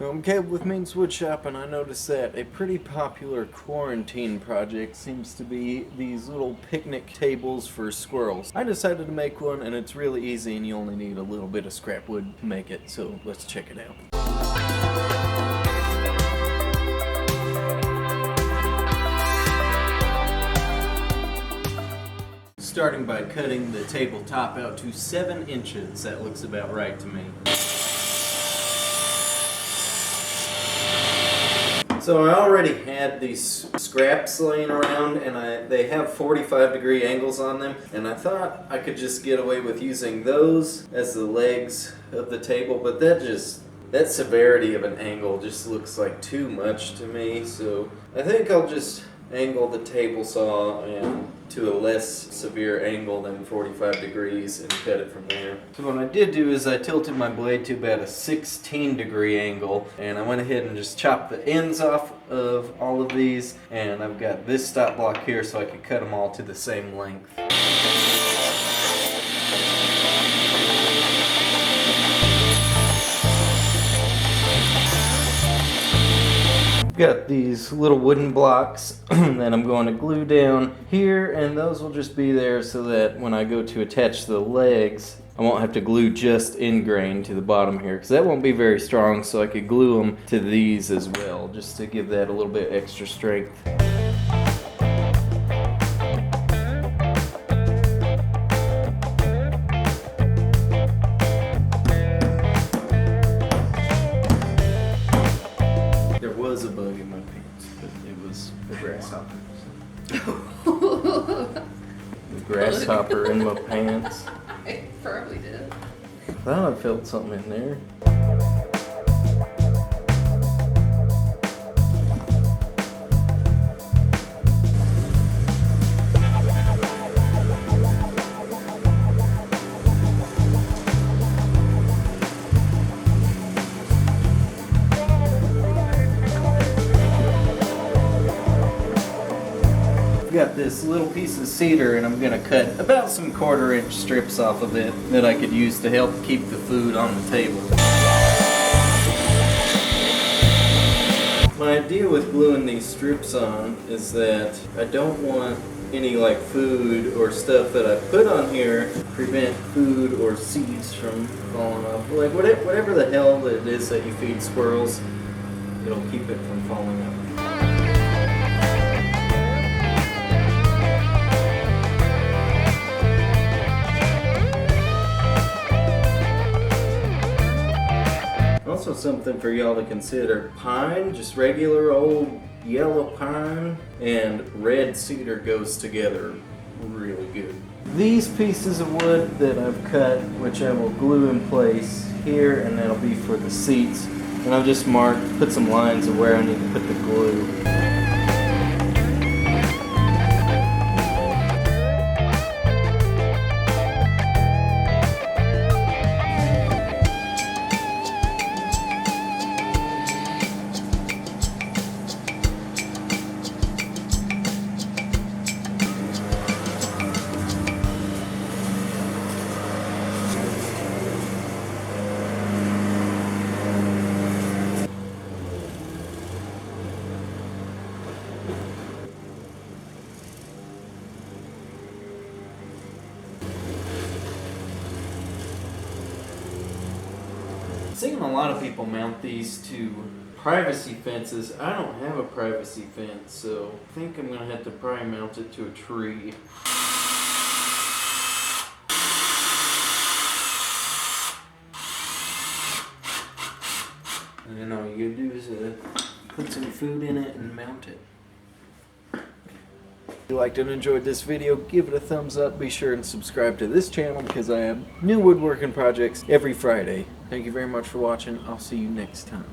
I'm Caleb with Means Woodshop, and I noticed that a pretty popular quarantine project seems to be these little picnic tables for squirrels. I decided to make one, and it's really easy, and you only need a little bit of scrap wood to make it, so let's check it out. Starting by cutting the tabletop out to 7 inches. That looks about right to me. So I already had these scraps laying around, and they have 45-degree angles on them, and I thought I could just get away with using those as the legs of the table, but that severity of an angle just looks like too much to me, so I think I'll just angle the table saw and to a less severe angle than 45 degrees and cut it from there. So what I did do is I tilted my blade to about a 16-degree angle, and I went ahead and just chopped the ends off of all of these, and I've got this stop block here so I could cut them all to the same length. Got these little wooden blocks that I'm going to glue down here, and those will just be there so that when I go to attach the legs, I won't have to glue just in grain to the bottom here, because that won't be very strong, so I could glue them to these as well, just to give that a little bit extra strength. Was a bug in my pants, but it was a grasshopper. The grasshopper in my pants. I probably did. I thought I felt something in there. Got this little piece of cedar, and I'm going to cut about some 1/4-inch strips off of it that I could use to help keep the food on the table. My idea with gluing these strips on is that I don't want any food or stuff that I put on here prevent food or seeds from falling off. Whatever the hell it is that you feed squirrels, it'll keep it from falling off. Also something for y'all to consider. Pine, just regular old yellow pine, and red cedar goes together really good. These pieces of wood that I've cut, which I will glue in place here, and that'll be for the seats. And I've just put some lines of where I need to put the glue. I've seen a lot of people mount these to privacy fences. I don't have a privacy fence, so I think I'm going to have to probably mount it to a tree. And then all you gotta do is put some food in it and mount it. If you liked and enjoyed this video, give it a thumbs up. Be sure and subscribe to this channel because I have new woodworking projects every Friday. Thank you very much for watching. I'll see you next time.